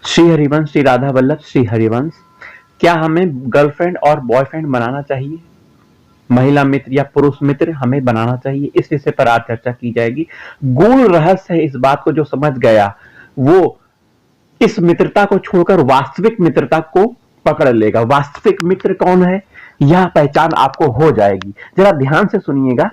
श्री हरिवंश, श्री राधा वल्लभ, श्री हरिवंश। क्या हमें गर्लफ्रेंड और बॉयफ्रेंड बनाना चाहिए? महिला मित्र या पुरुष मित्र हमें बनाना चाहिए, इस विषय पर आज चर्चा की जाएगी। गूढ़ रहस्य है इस बात को, जो समझ गया वो इस मित्रता को छोड़कर वास्तविक मित्रता को पकड़ लेगा। वास्तविक मित्र कौन है, यह पहचान आपको हो जाएगी। जरा ध्यान से सुनिएगा।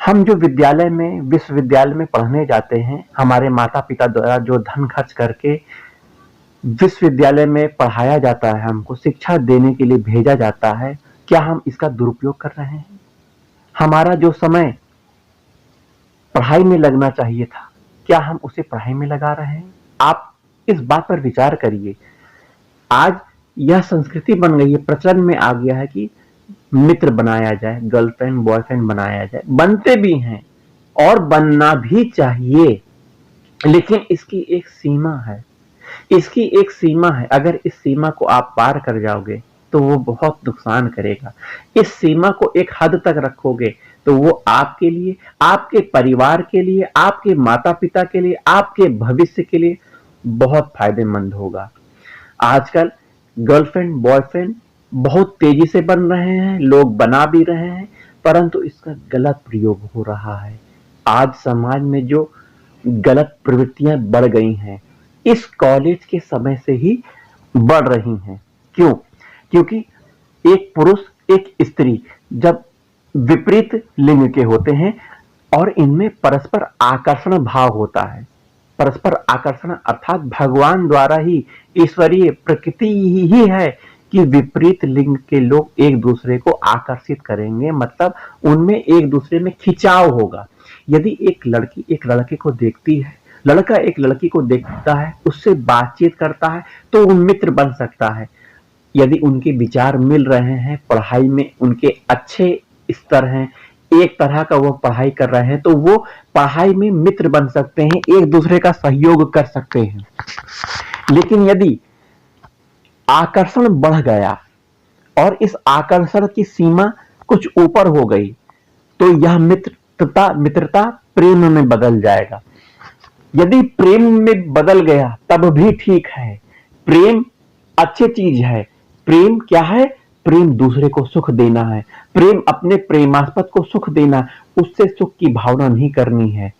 हम जो विद्यालय में, विश्वविद्यालय में पढ़ने जाते हैं, हमारे माता पिता द्वारा जो धन खर्च करके विश्वविद्यालय में पढ़ाया जाता है, हमको शिक्षा देने के लिए भेजा जाता है, क्या हम इसका दुरुपयोग कर रहे हैं? हमारा जो समय पढ़ाई में लगना चाहिए था, क्या हम उसे पढ़ाई में लगा रहे हैं? आप इस बात पर विचार करिए। आज यह संस्कृति बन गई है, प्रचलन में आ गया है कि मित्र बनाया जाए, गर्लफ्रेंड बॉयफ्रेंड बनाया जाए। बनते भी हैं और बनना भी चाहिए, लेकिन इसकी एक सीमा है। इसकी एक सीमा है, अगर इस सीमा को आप पार कर जाओगे तो वो बहुत नुकसान करेगा। इस सीमा को एक हद तक रखोगे तो वो आपके लिए, आपके परिवार के लिए, आपके माता पिता के लिए, आपके भविष्य के लिए बहुत फायदेमंद होगा। आजकल गर्लफ्रेंड बॉयफ्रेंड बहुत तेजी से बन रहे हैं, लोग बना भी रहे हैं, परंतु इसका गलत प्रयोग हो रहा है। आज समाज में जो गलत प्रवृत्तियां बढ़ गई हैं, इस कॉलेज के समय से ही बढ़ रही हैं। क्यों? क्योंकि एक पुरुष एक स्त्री जब विपरीत लिंग के होते हैं और इनमें परस्पर आकर्षण भाव होता है। परस्पर आकर्षण अर्थात भगवान द्वारा ही, ईश्वरीय प्रकृति ही है कि विपरीत लिंग के लोग एक दूसरे को आकर्षित करेंगे, मतलब उनमें एक दूसरे में खिंचाव होगा। यदि एक लड़की एक लड़के को देखती है, लड़का एक लड़की को देखता है, उससे बातचीत करता है, तो वो मित्र बन सकता है। यदि उनके विचार मिल रहे हैं, पढ़ाई में उनके अच्छे स्तर हैं, एक तरह का वो पढ़ाई कर रहे हैं, तो वो पढ़ाई में मित्र बन सकते हैं, एक दूसरे का सहयोग कर सकते हैं। लेकिन यदि आकर्षण बढ़ गया और इस आकर्षण की सीमा कुछ ऊपर हो गई, तो यह मित्रता प्रेम में बदल जाएगा। यदि प्रेम में बदल गया तब भी ठीक है, प्रेम अच्छी चीज है। प्रेम क्या है? प्रेम दूसरे को सुख देना है, प्रेम अपने प्रेमास्पद को सुख देना, उससे सुख की भावना नहीं करनी है।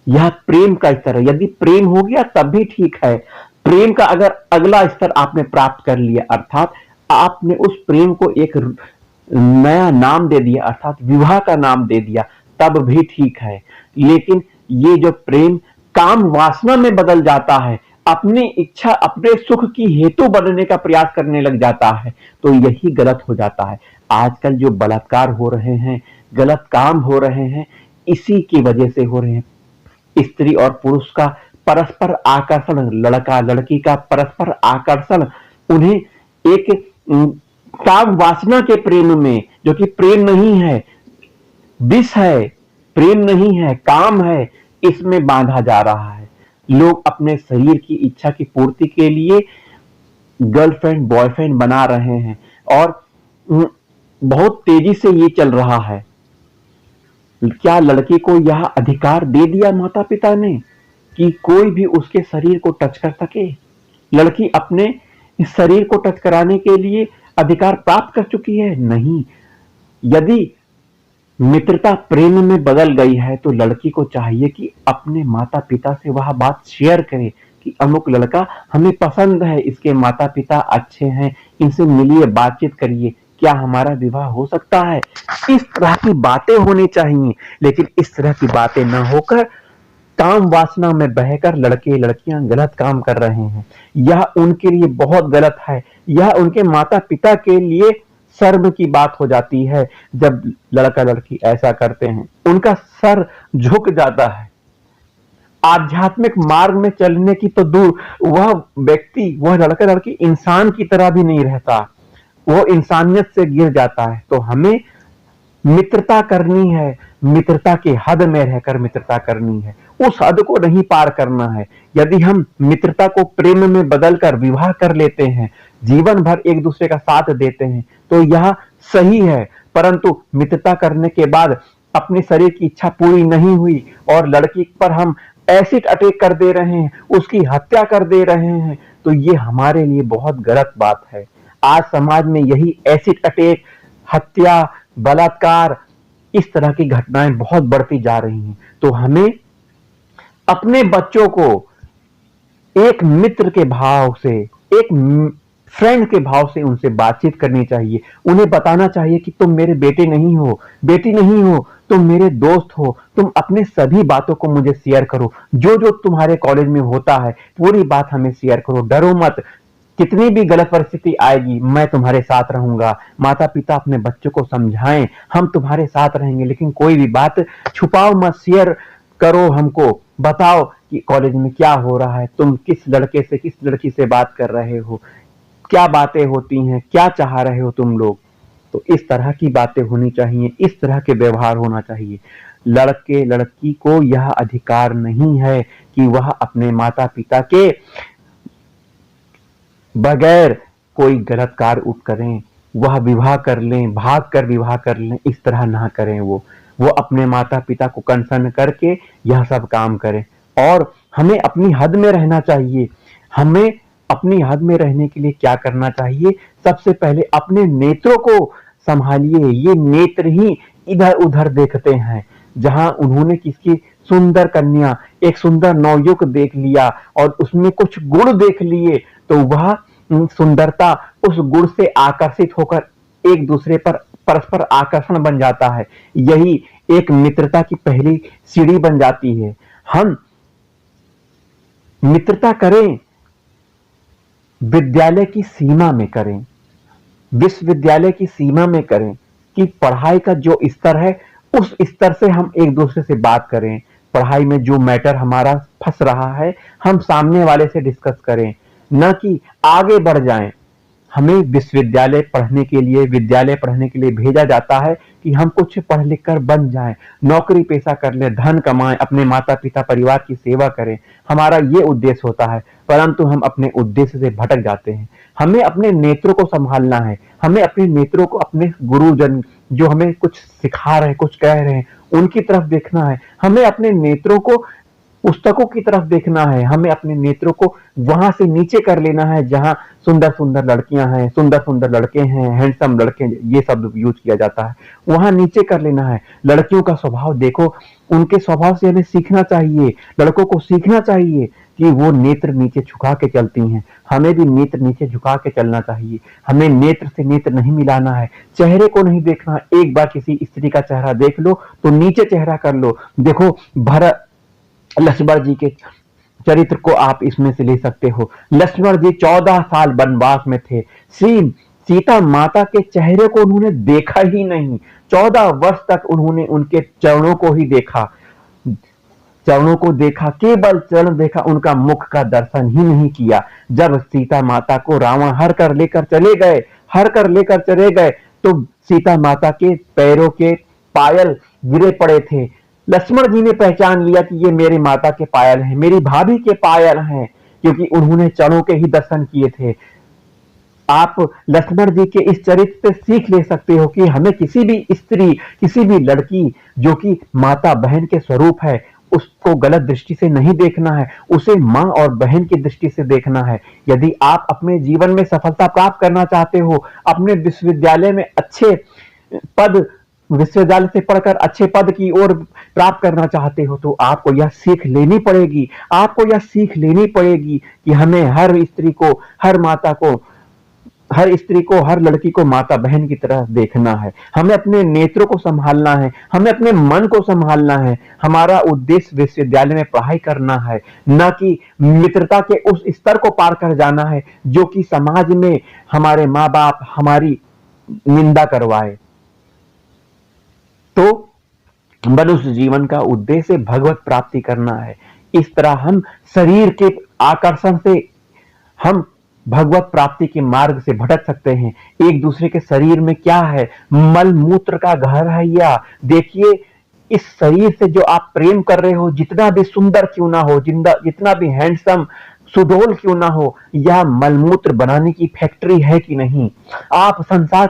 यह प्रेम का स्तर है। यदि प्रेम हो गया तब भी ठीक है। प्रेम का अगर अगला स्तर आपने प्राप्त कर लिया, अर्थात आपने उस प्रेम को एक नया नाम दे दिया, अर्थात विवाह का नाम दे दिया, तब भी ठीक है। लेकिन ये जो प्रेम काम वासना में बदल जाता है, अपनी इच्छा, अपने सुख की हेतु बनने का प्रयास करने लग जाता है, तो यही गलत हो जाता है। आजकल जो बलात्कार हो रहे हैं, गलत काम हो रहे हैं, इसी की वजह से हो रहे हैं। स्त्री और पुरुष का परस्पर आकर्षण, लड़का लड़की का परस्पर आकर्षण, उन्हें एक काम वासना के प्रेम में, जो कि प्रेम नहीं है, विष है, प्रेम नहीं है, काम है, इसमें बांधा जा रहा है। लोग अपने शरीर की इच्छा की पूर्ति के लिए गर्लफ्रेंड बॉयफ्रेंड बना रहे हैं और बहुत तेजी से ये चल रहा है। क्या लड़की को यह अधिकार दे दिया माता पिता ने कि कोई भी उसके शरीर को टच कर सके? लड़की अपने इस शरीर को टच कराने के लिए अधिकार प्राप्त कर चुकी है? नहीं। यदि मित्रता प्रेम में बदल गई है तो लड़की को चाहिए कि अपने माता पिता से वह बात शेयर करे कि अमुक लड़का हमें पसंद है, इसके माता पिता अच्छे हैं, इनसे मिलिए, बातचीत करिए, क्या हमारा विवाह हो सकता है? इस तरह की बातें होनी चाहिए। लेकिन इस तरह की बातें न होकर काम वासना में बहकर लड़के लड़कियां गलत काम कर रहे हैं। यह उनके लिए बहुत गलत है। यह उनके माता पिता के लिए शर्म की बात हो जाती है। जब लड़का लड़की ऐसा करते हैं, उनका सर झुक जाता है। आध्यात्मिक मार्ग में चलने की तो दूर, वह व्यक्ति, वह लड़का लड़की इंसान की तरह भी नहीं रहता, वो इंसानियत से गिर जाता है। तो हमें मित्रता करनी है, मित्रता के हद में रहकर मित्रता करनी है, उस हद को नहीं पार करना है। यदि हम मित्रता को प्रेम में बदलकर विवाह कर लेते हैं, जीवन भर एक दूसरे का साथ देते हैं, तो यह सही है। परंतु मित्रता करने के बाद अपने शरीर की इच्छा पूरी नहीं हुई और लड़की पर हम एसिड अटैक कर दे रहे हैं, उसकी हत्या कर दे रहे हैं, तो ये हमारे लिए बहुत गलत बात है। आज समाज में यही एसिड अटैक, हत्या, बलात्कार, इस तरह की घटनाएं बहुत बढ़ती जा रही हैं। तो हमें अपने बच्चों को एक मित्र के भाव से, एक फ्रेंड के भाव से उनसे बातचीत करनी चाहिए। उन्हें बताना चाहिए कि तुम मेरे बेटे नहीं हो, बेटी नहीं हो, तुम मेरे दोस्त हो, तुम अपने सभी बातों को मुझे शेयर करो, जो जो तुम्हारे कॉलेज में होता है पूरी बात हमें शेयर करो, डरो मत, कितनी भी गलत परिस्थिति आएगी मैं तुम्हारे साथ रहूंगा। माता पिता अपने बच्चों को समझाएं, हम तुम्हारे साथ रहेंगे, लेकिन कोई भी बात छुपाओ मत, शेयर करो, हमको बताओ कि कॉलेज में क्या हो रहा है, तुम किस लड़के से किस लड़की से बात कर रहे हो, क्या बातें होती हैं, क्या चाह रहे हो तुम लोग। तो इस तरह की बातें होनी चाहिए, इस तरह के व्यवहार होना चाहिए। लड़के लड़की को यह अधिकार नहीं है कि वह अपने माता पिता के बगैर कोई गलत कार्य उठ करें, वह विवाह कर लें, भाग कर विवाह कर लें, इस तरह ना करें। वो अपने माता पिता को कंसर्न करके यह सब काम करें। और हमें अपनी हद में रहना चाहिए। हमें अपनी हद में रहने के लिए क्या करना चाहिए? सबसे पहले अपने नेत्रों को संभालिए। ये नेत्र ही इधर उधर देखते हैं। जहां उन्होंने किसी सुंदर कन्या, एक सुंदर नवयुवक देख लिया और उसमें कुछ गुण देख लिए, तो वह सुंदरता उस गुण से आकर्षित होकर एक दूसरे पर परस्पर आकर्षण बन जाता है। यही एक मित्रता की पहली सीढ़ी बन जाती है। हम मित्रता करें, विद्यालय की सीमा में करें, विश्वविद्यालय की सीमा में करें, कि पढ़ाई का जो स्तर है उस स्तर से हम एक दूसरे से बात करें। पढ़ाई में जो मैटर हमारा फंस रहा है हम सामने वाले से डिस्कस करें, न कि आगे बढ़ जाएं। हमें विश्वविद्यालय पढ़ने के लिए, विद्यालय पढ़ने के लिए भेजा जाता है कि हम कुछ पढ़ लिख कर बन जाएं, नौकरी पेशा कर लें, धन कमाएं, अपने माता पिता परिवार की सेवा करें। हमारा ये उद्देश्य होता है, परंतु हम अपने उद्देश्य से भटक जाते हैं। हमें अपने नेत्रों को संभालना है। हमें अपने नेत्रों को, अपने गुरुजन जो हमें कुछ सिखा रहे हैं, कुछ कह रहे हैं, उनकी तरफ देखना है। हमें अपने नेत्रों को पुस्तकों की तरफ देखना है। हमें अपने नेत्रों को वहां से नीचे कर लेना है जहां सुंदर सुंदर लड़कियां हैं, सुंदर सुंदर लड़के हैं, हैंडसम लड़के, ये शब्द यूज किया जाता है, वहां नीचे कर लेना है। लड़कियों का स्वभाव देखो, उनके स्वभाव से हमें सीखना चाहिए। लड़कों को सीखना चाहिए कि वो नेत्र नीचे झुका के चलती हैं, हमें भी नेत्र नीचे झुका के चलना चाहिए। हमें नेत्र से नेत्र नहीं मिलाना है, चेहरे को नहीं देखना है। एक बार किसी स्त्री का चेहरा देख लो तो नीचे चेहरा कर लो। देखो भरत लक्ष्मण जी के चरित्र को आप इसमें से ले सकते हो। लक्ष्मण जी 14 साल वनवास में थे। श्री सीता माता के चेहरे को उन्होंने देखा ही नहीं। 14 वर्ष तक उन्होंने उनके चरणों को ही देखा, चरणों को देखा, केवल चरण देखा, उनका मुख का दर्शन ही नहीं किया। जब सीता माता को रावण हर कर लेकर चले गए तो सीता माता के पैरों के पायल गिरे पड़े थे। लक्ष्मण जी ने पहचान लिया कि ये मेरी माता के पायल हैं, मेरी भाभी के पायल हैं, क्योंकि उन्होंने चरणों के ही दर्शन किए थे। आप लक्ष्मण जी के इस चरित्र से सीख ले सकते हो कि हमें किसी भी स्त्री, किसी भी लड़की जो कि माता बहन के स्वरूप है, उसको गलत दृष्टि से नहीं देखना है, उसे मां और बहन की दृष्टि से देखना है। यदि आप अपने जीवन में सफलता प्राप्त करना चाहते हो, अपने विश्वविद्यालय में अच्छे पद, विश्वविद्यालय से पढ़कर अच्छे पद की ओर प्राप्त करना चाहते हो, तो आपको यह सीख लेनी पड़ेगी। आपको यह सीख लेनी पड़ेगी कि हमें हर स्त्री को, हर माता को, हर स्त्री को, हर लड़की को माता बहन की तरह देखना है। हमें अपने नेत्रों को संभालना है, हमें अपने मन को संभालना है। हमारा उद्देश्य विश्वविद्यालय में पढ़ाई करना है, न कि मित्रता के उस स्तर को पार कर जाना है जो कि समाज में हमारे माँ बाप हमारी निंदा करवाए। तो मनुष्य जीवन का उद्देश्य भगवत प्राप्ति करना है। इस तरह हम शरीर के आकर्षण से हम भगवत प्राप्ति के मार्ग से भटक सकते हैं। एक दूसरे के शरीर में क्या है, मल मूत्र का घर है या देखिए, इस शरीर से जो आप प्रेम कर रहे हो, जितना भी सुंदर क्यों ना हो, जितना भी हैंडसम सुडोल क्यों ना हो, या मलमूत्र बनाने की फैक्ट्री है कि नहीं। आप संसार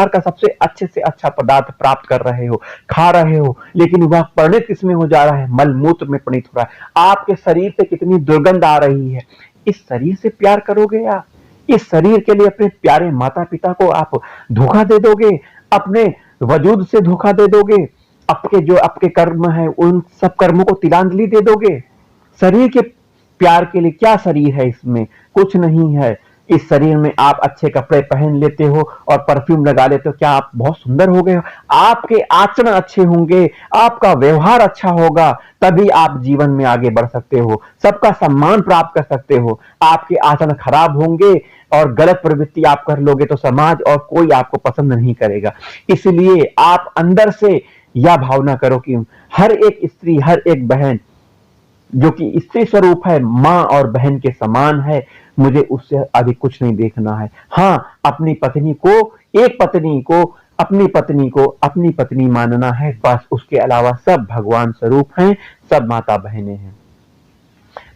का सबसे अच्छे से अच्छा पदार्थ प्राप्त कर रहे हो, खा रहे हो, लेकिन वह परिणित किसमें हो जा रहा है, मलमूत्र में परिणित हो रहा है। आपके शरीर से कितनी दुर्गंध आ रही है। इस शरीर से प्यार करोगे आप? इस शरीर के लिए अपने प्यारे माता पिता को आप धोखा दे दोगे, अपने वजूद से धोखा दे दोगे, आपके जो आपके कर्म है उन सब कर्मों को तिलांजलि दे दोगे। शरीर के प्यार के लिए क्या शरीर है, इसमें कुछ नहीं है। इस शरीर में आप अच्छे कपड़े पहन लेते हो और परफ्यूम लगा लेते हो, क्या आप बहुत सुंदर हो गए हो? आपके आचरण अच्छे होंगे, आपका व्यवहार अच्छा होगा, तभी आप जीवन में आगे बढ़ सकते हो, सबका सम्मान प्राप्त कर सकते हो। आपके आचरण खराब होंगे और गलत प्रवृत्ति आप कर लोगे तो समाज और कोई आपको पसंद नहीं करेगा। इसलिए आप अंदर से यह भावना करो कि हर एक स्त्री, हर एक बहन जो कि स्त्री स्वरूप है, मां और बहन के समान है, मुझे उससे अधिक कुछ नहीं देखना है। हाँ, अपनी पत्नी को, एक पत्नी को अपनी पत्नी मानना है, बस। उसके अलावा सब भगवान स्वरूप हैं, सब माता बहनें हैं।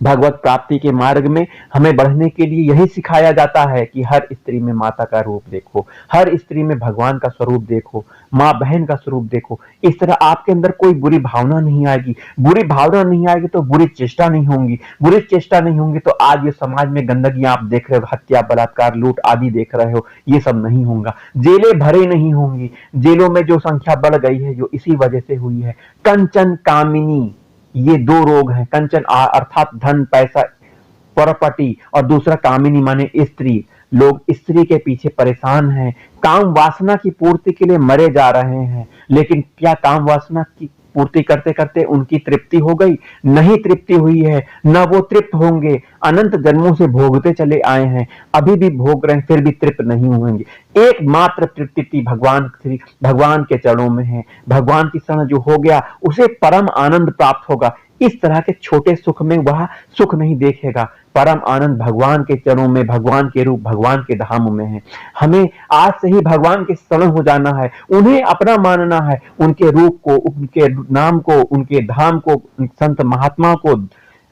भगवत प्राप्ति के मार्ग में हमें बढ़ने के लिए यही सिखाया जाता है कि हर स्त्री में माता का रूप देखो, हर स्त्री में भगवान का स्वरूप देखो, माँ बहन का स्वरूप देखो। इस तरह आपके अंदर कोई बुरी भावना नहीं आएगी। बुरी भावना नहीं आएगी तो बुरी चेष्टा नहीं होंगी, बुरी चेष्टा नहीं होंगी तो आज ये समाज में गंदगी आप देख रहे हो, हत्या, बलात्कार, लूट आदि देख रहे हो, ये सब नहीं होगा। जेलें भरे नहीं होंगी। जेलों में जो संख्या बढ़ गई है, जो इसी वजह से हुई है। कंचन कामिनी, ये दो रोग हैं। कंचन अर्थात धन, पैसा, प्रॉपर्टी, और दूसरा कामिनी माने स्त्री। लोग स्त्री के पीछे परेशान हैं, काम वासना की पूर्ति के लिए मरे जा रहे हैं। लेकिन क्या काम वासना की पूर्ति करते करते उनकी तृप्ति हो गई? नहीं तृप्ति हुई है, न वो तृप्त होंगे। अनंत जन्मों से भोगते चले आए हैं, अभी भी भोग रहे हैं, फिर भी तृप्त नहीं होंगे। एकमात्र तृप्ति भगवान के चरणों में है। भगवान की शरण जो हो गया उसे परम आनंद प्राप्त होगा। इस तरह के छोटे सुख में वह सुख नहीं देखेगा। परम आनंद भगवान के चरणों में, भगवान के रूप, भगवान के धाम में है। हमें आज से ही भगवान के शरण हो जाना है, उन्हें अपना मानना है, उनके रूप को, उनके नाम को, उनके धाम को, संत महात्मा को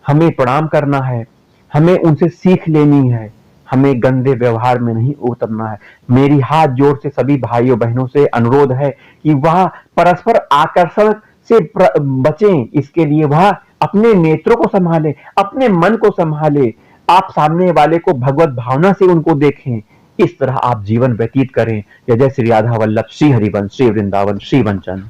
हमें प्रणाम करना है, हमें उनसे सीख लेनी है। हमें गंदे व्यवहार में नहीं उतरना है। मेरी हाथ जोड़ से सभी भाइयों बहनों से अनुरोध है कि वह परस्पर आकर्षण से बचें। इसके लिए वह अपने नेत्रों को संभाले, अपने मन को संभाले, आप सामने वाले को भगवत भावना से उनको देखें। इस तरह आप जीवन व्यतीत करें। जय जय श्री राधा वल्लभ, श्री हरिवंश, श्री वृंदावन, श्री वंचन।